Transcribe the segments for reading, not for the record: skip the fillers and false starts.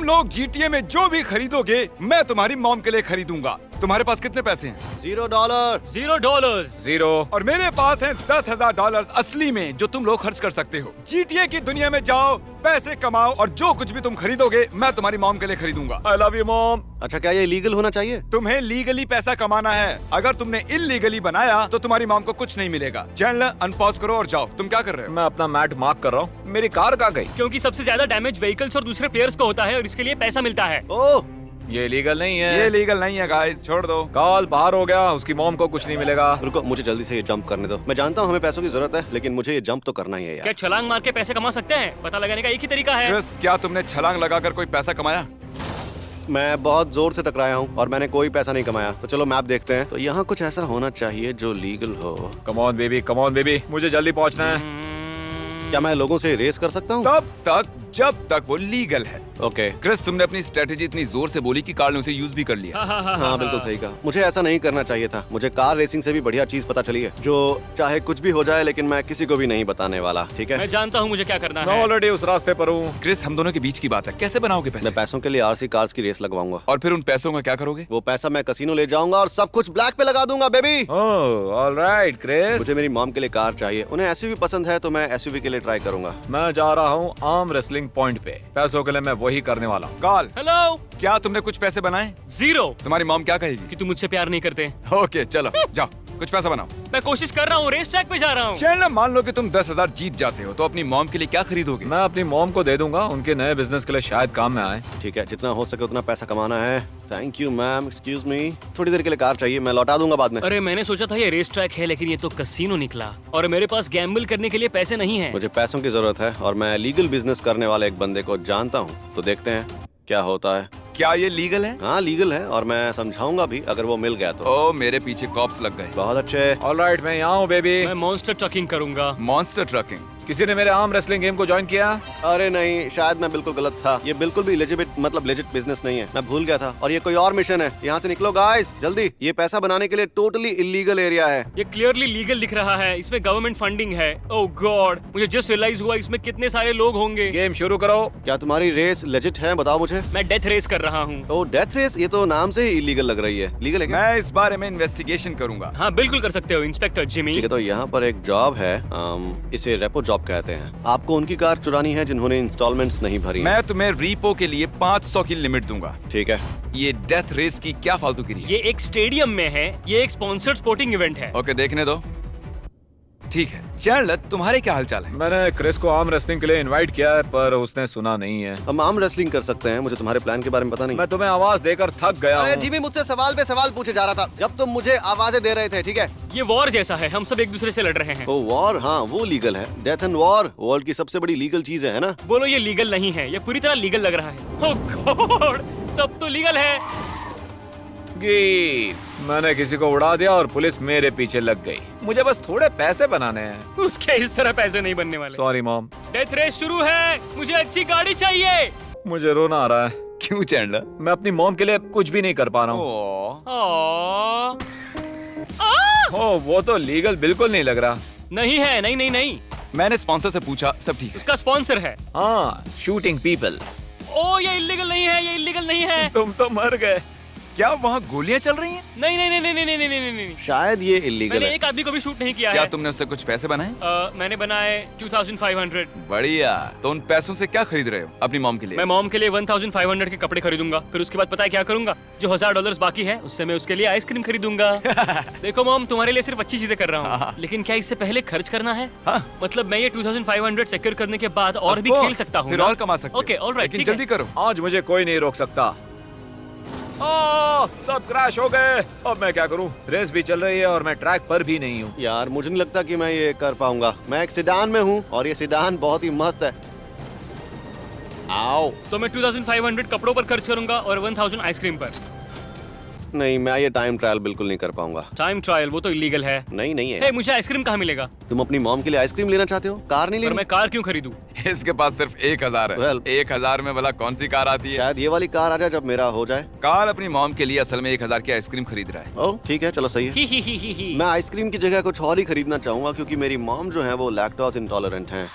लोग GTA में जो भी खरीदोगे मैं तुम्हारी मॉम के लिए खरीदूंगा। तुम्हारे पास कितने पैसे हैं? $0। $0। 0। और मेरे पास हैं $10,000 असली में जो तुम लोग खर्च कर सकते हो। GTA की दुनिया में जाओ, पैसे कमाओ और जो कुछ भी तुम खरीदोगे मैं तुम्हारी मॉम के लिए खरीदूंगा। I love you mom। अच्छा, क्या ये लीगल होना चाहिए? तुम्हें लीगली पैसा कमाना है। अगर तुमने इलीगली बनाया तो तुम्हारी मॉम को कुछ नहीं मिलेगा। चैनल अनपॉज करो और जाओ। तुम क्या कर रहे हो? मैं अपना मैट मार्क कर रहा हूँ। मेरी कार कहाँ गई? क्योंकि सबसे ज्यादा डैमेज व्हीकल्स और दूसरे प्लेयर्स को होता है और इसके लिए पैसा मिलता है। ओह, ये लीगल नहीं है। ये लीगल नहीं है गाइस, छोड़ दो। कॉल बाहर हो गया, उसकी मॉम को कुछ नहीं मिलेगा। रुको, मुझे जल्दी से ये जंप करने दो। मैं जानता हूँ हमें पैसों की जरूरत है, लेकिन मुझे ये जंप तो करना ही है क्या यार। छलांग मार के पैसे कमा सकते हैं? पता लगाने का एक ही तरीका है। क्रिस, क्या तुमने छलांग लगाकर कोई पैसा कमाया? मैं बहुत जोर से टकराया हूँ और मैंने कोई पैसा नहीं कमाया। तो चलो मैप देखते हैं। तो यहाँ कुछ ऐसा होना चाहिए जो लीगल हो। कम ऑन बेबी, मुझे जल्दी पहुँचना है। क्या मैं लोगों से रेस कर सकता हूँ? तब तक जब तक वो लीगल है। ओके। क्रिस, तुमने अपनी स्ट्रेटेजी इतनी जोर से बोली कि कार्ल ने उसे यूज भी कर लिया। हाँ, बिल्कुल सही कहा। मुझे ऐसा नहीं करना चाहिए था। मुझे कार रेसिंग से भी बढ़िया चीज पता चली है, जो चाहे कुछ भी हो जाए, लेकिन मैं किसी को भी नहीं बताने वाला। ठीक है? मैं जानता हूँ मुझे क्या करना मैं है। ऑलरेडी उस रास्ते पर हूँ। क्रिस, हम दोनों के बीच की बात है, कैसे बनाओगे पैसे? मैं पैसों के लिए RC कार्स की रेस लगवाऊंगा। और फिर उन पैसों का क्या करोगे? वो पैसा मैं कसिनो ले जाऊंगा और सब कुछ ब्लैक पे लगा दूंगा बेबी। ओह, ऑलराइट क्रिस। मुझे मेरी मॉम के लिए कार चाहिए। उन्हें SUV पसंद है तो मैं SUV के लिए ट्राई करूंगा। मैं जा रहा हूँ आर्म रेसलिंग पॉइंट पे। पैसों के लिए मैं वही करने वाला हूँ। Carl, hello. क्या तुमने कुछ पैसे बनाए? 0। तुम्हारी मॉम क्या कहेगी? कि तुम मुझसे प्यार नहीं करते। ओके, चलो जाओ, कुछ पैसा बनाओ। मैं कोशिश कर रहा हूँ, रेस ट्रैक पे जा रहा हूँ। चैनल, मान लो कि तुम 10,000 जीत जाते हो तो अपनी मॉम के लिए क्या खरीदोगे? मैं अपनी मॉम को दे दूंगा, उनके नए बिजनेस के लिए शायद काम में आए। ठीक है, जितना हो सके उतना पैसा कमाना है। Thank you ma'am, excuse me. थोड़ी देर के लिए कार चाहिए, मैं लौटा दूंगा बाद में। अरे मैंने सोचा था ये रेस ट्रैक है, लेकिन ये तो कसिनो निकला और मेरे पास गैम्बल करने के लिए पैसे नहीं है। मुझे पैसों की जरूरत है और मैं लीगल बिजनेस करने वाले एक बंदे को जानता हूँ, तो देखते हैं क्या होता है। क्या ये लीगल है? हाँ, लीगल है और मैं समझाऊंगा भी अगर वो मिल गया तो। ओ, मेरे पीछे कॉप्स लग गए। बहुत अच्छे। ऑलराइट, मैं यहाँ हूँ बेबी। मैं मॉन्स्टर ट्रकिंग करूंगा। Monster trucking? किसी ने मेरे आर्म रेसलिंग गेम को ज्वाइन किया? अरे नहीं, शायद मैं बिल्कुल गलत था। ये बिल्कुल भी लेजिट बिजनेस नहीं है। मैं भूल गया था और ये कोई और मिशन है। यहाँ से निकलो गाइस, जल्दी। ये पैसा बनाने के लिए टोटली इलीगल एरिया है। ये क्लियरली लीगल दिख रहा है, इसमें गवर्नमेंट फंडिंग है। ओह गॉड, मुझे जस्ट रियलाइज हुआ इसमें कितने सारे लोग होंगे। गेम शुरू करो। क्या तुम्हारी रेस लेजिट है? बताओ मुझे। मैं डेथ रेस कर रहा हूँ। ओ, डेथ रेस? ये तो नाम से ही इलीगल लग रही है। लीगल है क्या? मैं इस बारे में इन्वेस्टिगेशन करूंगा। हाँ बिल्कुल कर सकते हो इंस्पेक्टर जिमी। ठीक है, तो यहाँ पर एक जॉब है, इसे रेपो जॉब कहते हैं। आपको उनकी कार चुरानी है जिन्होंने इंस्टॉलमेंट्स नहीं भरी हैं। मैं तुम्हें रीपो के लिए 500 की लिमिट दूंगा। ठीक है। ये डेथ रेस की क्या फालतूगिरी है? ये एक स्टेडियम में है, ये एक स्पॉन्सर्ड स्पोर्टिंग इवेंट है। ओके, देखने दो। ठीक है। चैनल, तुम्हारे क्या हालचाल है? मैंने क्रिस को आर्म रेसलिंग के लिए इनवाइट किया है, पर उसने सुना नहीं है। हम आर्म रेसलिंग कर सकते हैं। मुझे तुम्हारे प्लान के बारे में पता नहीं। मैं तुम्हें आवाज देकर थक गया अरे हूँ। जिमी, मुझसे सवाल पे सवाल पूछे जा रहा था जब तुम मुझे आवाजें दे रहे थे। ठीक है? ये वॉर जैसा है, हम सब एक दूसरे से लड़ रहे हैं। ओ, वॉर? हाँ, वो लीगल है। डेथ एंड वॉर वर्ल्ड की सबसे बड़ी लीगल चीज है ना? बोलो ये लीगल नहीं है, ये पूरी तरह लीगल लग रहा है। ओह गॉड, सब तो लीगल है। गीज, मैंने किसी को उड़ा दिया और पुलिस मेरे पीछे लग गई। मुझे बस थोड़े पैसे बनाने हैं। उसके इस तरह पैसे नहीं बनने वाले। Sorry mom. डेथ रेस शुरू है, मुझे अच्छी गाड़ी चाहिए। मुझे रोना आ रहा है। क्यों चैनल? मैं अपनी मॉम के लिए कुछ भी नहीं कर पा रहा हूँ। ओह, वो तो लीगल बिल्कुल नहीं लग रहा। नहीं है, नहीं नहीं नहीं। मैंने स्पॉन्सर से पूछा, सब ठीक है। उसका स्पॉन्सर है। हाँ, शूटिंग पीपल। ओ ये इलीगल नहीं है, ये इलीगल नहीं है। तुम तो मर गए। क्या वहाँ गोलियां चल रही हैं? नहीं नहीं नहीं नहीं नहीं नहीं नहीं नहीं। शायद ये इलीगल मैंने है। एक आदमी को भी शूट नहीं किया क्या है। तुमने उससे कुछ पैसे बनाए? मैंने बनाए 2500। बढ़िया। तो उन पैसों से क्या खरीद रहे हो अपनी मॉम के लिए? मैं मॉम के लिए 1500 के कपड़े खरीदूंगा। फिर उसके बाद पता है क्या करूंगा? जो $1000 बाकी है उससे मैं उसके लिए आइसक्रीम खरीदूंगा। देखो मॉम, तुम्हारे लिए सिर्फ अच्छी चीजें कर रहा हूँ, लेकिन क्या इससे पहले खर्च करना है? मतलब मैं ये 2500 सिक्योर करने के बाद और भी खेल सकता हूँ। फिर और कमा सकते हो। ओके, ऑलराइट, लेकिन ठीक है। जल्दी करो। आज मुझे कोई नहीं रोक सकता। सब क्रैश हो गए। अब मैं क्या करूं? रेस भी चल रही है और मैं ट्रैक पर भी नहीं हूं। यार, मुझे नहीं लगता कि मैं ये कर पाऊंगा। मैं एक सिडान में हूँ और ये सिडान बहुत ही मस्त है। आओ। तो मैं 2500 कपड़ों पर खर्च करूंगा और 1000 आइसक्रीम पर। नहीं, मैं ये टाइम ट्रायल बिल्कुल नहीं कर पाऊंगा। Time trial? वो तो इलीगल है। नहीं है। हे, मुझे आइसक्रीम कहाँ मिलेगा? तुम अपनी मॉम के लिए आइसक्रीम लेना चाहते हो, कार नहीं पर लेनी? मैं कार क्यों खरीदूं? इसके पास सिर्फ 1000 है। Well, 1000 में भला कौन सी कार आती है? शायद ये वाली कार आ जाए जब मेरा हो जाए। कार्ल अपनी मॉम के लिए असल में 1000 की आइसक्रीम खरीद रहा है। ओह ठीक है, चलो सही है। ही। मैं आइसक्रीम की जगह कुछ और ही खरीदना चाहूंगा क्योंकि मेरी मॉम जो है वो लैक्टोज इंटॉलरेंट हैं।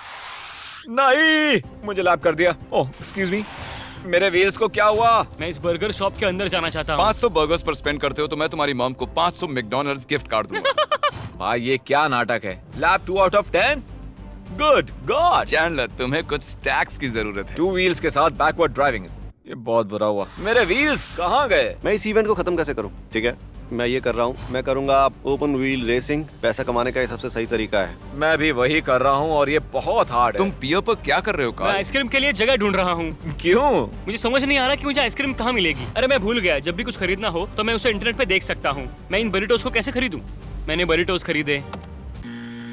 नहीं, मुझे लैप कर दिया। ओह, एक्सक्यूज मी। मेरे व्हील्स को क्या हुआ? मैं इस बर्गर शॉप के अंदर जाना चाहता हूँ। 500 बर्गर्स पर स्पेंड करते हो तो मैं तुम्हारी मॉम को 500 मैकडॉनल्ड्स गिफ्ट कार्ड दूंगा। भाई ये क्या नाटक है? Lap 2 out of 10? Good God! Chandler, तुम्हें कुछ स्टैक्स की जरूरत है। 2 व्हील्स के साथ बैकवर्ड ड्राइविंग, ये बहुत बुरा हुआ। मेरे व्हील्स कहाँ गए? मैं इस इवेंट को खत्म कैसे करूं? ठीक है, मैं ये कर रहा हूँ, मैं करूंगा ओपन व्हील रेसिंग। पैसा कमाने का ये सबसे सही तरीका है। मैं भी वही कर रहा हूँ और ये बहुत हार्ड है। तुम पियो पर क्या कर रहे हो मैं कार्ल? आइसक्रीम के लिए जगह ढूंढ रहा हूँ। क्यों? मुझे समझ नहीं आ रहा कि मुझे आइसक्रीम कहाँ मिलेगी। अरे मैं भूल गया, जब भी कुछ खरीदना हो तो मैं उसे इंटरनेट पे देख सकता हूँ। मैं इन बरिटोस को कैसे खरीदूं? मैंने बरिटोस खरीदे।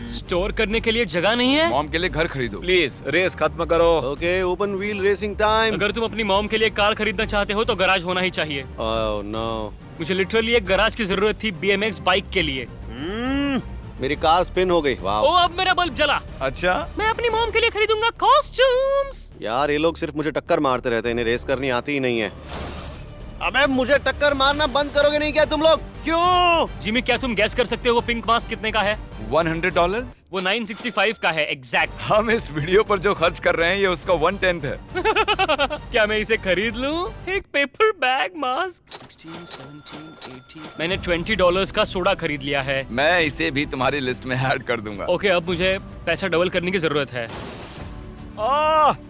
स्टोर करने के लिए जगह नहीं है। मॉम के लिए घर खरीदो। प्लीज रेस खत्म करो। Okay, open wheel racing time. अगर तुम अपनी मॉम के लिए कार खरीदना चाहते हो तो गराज होना ही चाहिए। Oh no. मुझे लिटरली एक गराज की जरूरत थी BMX बाइक के लिए। मेरी कार स्पिन हो गई। वाह ओ अब मेरा बल्ब जला। अच्छा, मैं अपनी मॉम के लिए खरीदूंगा कॉस्ट्यूम्स। यार, ये लोग सिर्फ मुझे टक्कर मारते रहते हैं, इन्हें रेस करनी आती ही नहीं है। अबे मुझे टक्कर मारना बंद करोगे नहीं क्या तुम लोग? क्यों? जिमी, क्या तुम गैस कर सकते हो वो पिंक मास्क कितने का है? $100। वो 965 का है एग्जैक्ट। हम इस वीडियो पर जो खर्च कर रहे हैं ये उसका 1/10 है। क्या मैं इसे खरीद लूं? एक पेपर बैग मास्क। 16, 17, 18। मैंने $20 का सोडा खरीद लिया है। मैं इसे भी तुम्हारी लिस्ट में ऐड कर दूंगा। ओके, अब मुझे पैसा डबल करने की जरूरत है।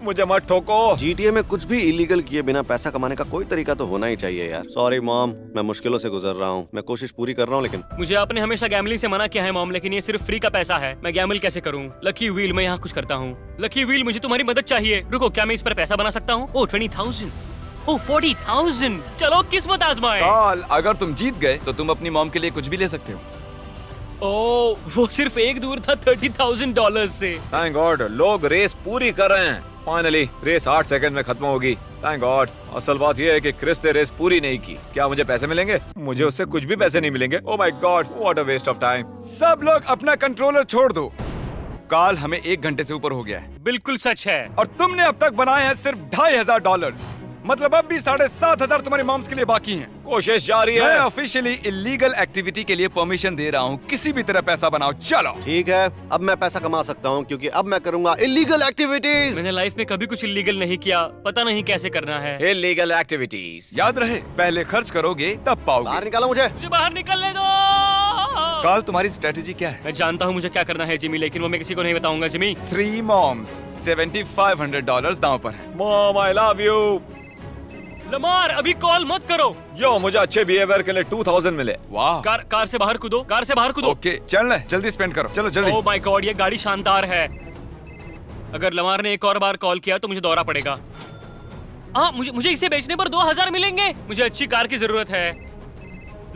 मुझे मत ठोको। GTA में कुछ भी इलीगल किए बिना पैसा कमाने का कोई तरीका तो होना ही चाहिए यार। सॉरी मॉम, मैं मुश्किलों से गुजर रहा हूँ। मैं कोशिश पूरी कर रहा हूँ लेकिन मुझे आपने हमेशा गैम्बलिंग से मना किया है मॉम, लेकिन ये सिर्फ फ्री का पैसा है। मैं गैम्बल कैसे करूँ? लकी व्हील, मैं यहाँ कुछ करता हूँ। लकी व्हील, मुझे तुम्हारी मदद चाहिए। रुको, क्या मैं इस पर पैसा बना सकता हूँ? ओह 20,000। ओह 40,000। चलो किस्मत आजमाएं। कार्ल, अगर तुम जीत गए तो तुम अपनी मॉम के लिए कुछ भी ले सकते हो। ओह वो सिर्फ एक दूर था $30,000 से। थैंक गॉड, लोग रेस पूरी कर रहे हैं। फाइनली रेस 8 सेकंड में खत्म होगी। Thank God. असल बात यह है कि क्रिस ने रेस पूरी नहीं की। क्या मुझे पैसे मिलेंगे? मुझे उससे कुछ भी पैसे नहीं मिलेंगे। Oh my god, what a waste of time. सब लोग अपना कंट्रोलर छोड़ दो। कार्ल, हमें 1 घंटे से ऊपर हो गया है बिल्कुल सच है। और तुमने अब तक बनाए हैं सिर्फ $2,500। मतलब अब भी 7,500 तुम्हारी मॉम्स के लिए बाकी हैं। कोशिश जारी मैं है। ऑफिशियली इलीगल एक्टिविटी के लिए परमिशन दे रहा हूँ। किसी भी तरह पैसा बनाओ, चलो। ठीक है, अब मैं पैसा कमा सकता हूँ क्योंकि अब मैं करूंगा इलीगल एक्टिविटीज। मैंने लाइफ में कभी कुछ इलीगल नहीं किया, पता नहीं कैसे करना है। Illegal activities. याद रहे, पहले खर्च करोगे तब बाहर पाओगे। निकालो मुझे। मुझे बाहर निकलने दो। कार्ल, तुम्हारी स्ट्रेटेजी क्या है? मैं जानता हूँ मुझे क्या करना है जिमी, लेकिन वो मैं किसी को नहीं बताऊंगा। जिमी, 3 मॉम्स, $7,500 दांव पर है। Mom I love you. Lamar अभी कॉल मत करो। यो, मुझे अच्छे बिहेवियर के लिए 2000 मिले। वाह। कार से बाहर कूदो, कार से बाहर कूदो। ओके, चल ले, जल्दी स्पेंड करो, चलो जल्दी। ओह माय गॉड, ये गाड़ी शानदार है। अगर लमार ने एक और बार कॉल किया तो मुझे दौरा पड़ेगा। हाँ, मुझे इसे बेचने पर 2,000 मिलेंगे। मुझे अच्छी कार की जरूरत है।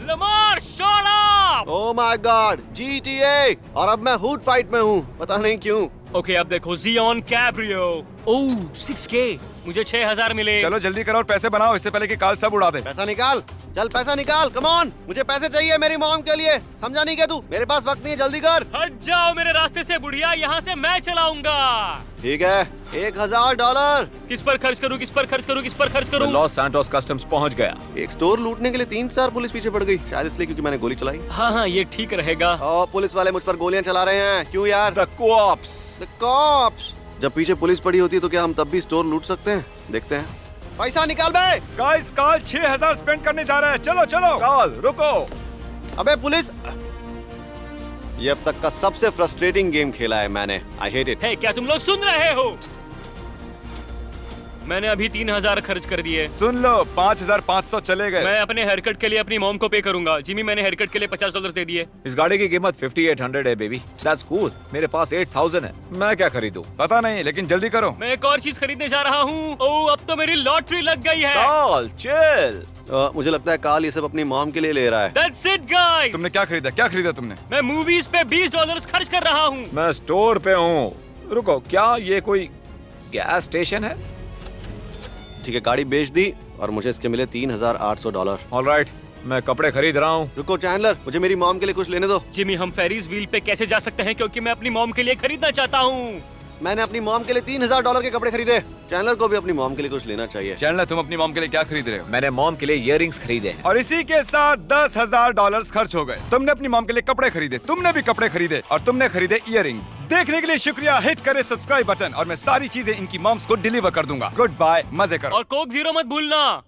Lamar shut up. Oh my God, GTA। और अब मैं हुड फाइट में हूँ, पता नहीं क्यों। ओके, अब देखो Xeon Cabrio। ओह 6K, मुझे 6,000 मिले। चलो जल्दी करो और पैसे बनाओ इससे पहले कि कार्ल सब उड़ा दे। पैसा निकाल, चल पैसा निकाल, कम ऑन। मुझे पैसे चाहिए मेरी मॉम के लिए, समझा नहीं क्या तू? मेरे पास वक्त नहीं है, जल्दी कर। हट जाओ मेरे रास्ते से बुढ़िया, यहाँ से मैं चलाऊंगा। ठीक है, $1,000। किस पर खर्च करूँ, किस पर खर्च करूँ, किस पर खर्च करूँ? लॉस सैंटोस कस्टम्स पहुंच गया। एक स्टोर लूटने के लिए 3-4 पुलिस पीछे पड़ गई, शायद इसलिए क्योंकि मैंने गोली चलाई। हाँ, ये ठीक रहेगा। और पुलिस वाले मुझ पर गोलियां चला रहे हैं, क्यों यार? द कोऑप्स। The cops। जब पीछे पुलिस पड़ी होती है तो क्या हम तब भी स्टोर लूट सकते हैं? देखते हैं। पैसा निकाल बे। गाइस, कार्ल 6,000 स्पेंड करने जा रहा है, चलो चलो। कार्ल रुको। अबे पुलिस। ये अब तक का सबसे फ्रस्ट्रेटिंग गेम खेला है मैंने। I hate it. है, क्या तुम लोग सुन रहे हो? मैंने अभी 3,000 खर्च कर दिए। सुन लो, 5,500 चले गए। मैं अपने हेयर कट के लिए अपनी मॉम को पे करूंगा। जिमी, मैंने हेयर कट के लिए $50 दे दिए। इस गाड़ी की कीमत 5800 है बेबी। That's cool. मेरे पास 8000 है। मैं क्या खरीदूं? पता नहीं, लेकिन जल्दी करो। मैं एक और चीज खरीदने जा रहा हूँ। ओह, अब तो मेरी लॉटरी लग गई है। Karl chill. मुझे लगता है कार्ल ये सब अपनी मॉम के लिए ले रहा है। That's it, guys। तुमने क्या खरीदा? क्या खरीदा तुमने? मैं मूवीज पे $20 खर्च कर रहा हूँ। मैं स्टोर पे हूँ। रुको, क्या ये कोई गैस स्टेशन है? ठीक है, गाड़ी बेच दी और मुझे इसके मिले $3,800। ऑलराइट, मैं कपड़े खरीद रहा हूँ। रुको चैंडलर, मुझे मेरी मॉम के लिए कुछ लेने दो। जिमी, हम फेरीज व्हील पे कैसे जा सकते हैं, क्योंकि मैं अपनी मॉम के लिए खरीदना चाहता हूँ। मैंने अपनी मॉम के लिए $3000 के कपड़े खरीदे। चैनलर को भी अपनी मॉम के लिए कुछ लेना चाहिए। चैनलर, तुम अपनी मॉम के लिए क्या खरीद रहे हो? मैंने मॉम के लिए इयररिंग्स खरीदे हैं। और इसी के साथ $10,000 खर्च हो गए। तुमने अपनी मॉम के लिए कपड़े खरीदे, तुमने भी कपड़े खरीदे और तुमने खरीदे इयररिंग्स। देखने के लिए शुक्रिया। हिट करे सब्सक्राइब बटन और मैं सारी चीजें इनकी मॉम्स को डिलीवर कर दूंगा। गुड बाय, मजे करो। और कोक जीरो मत भूलना।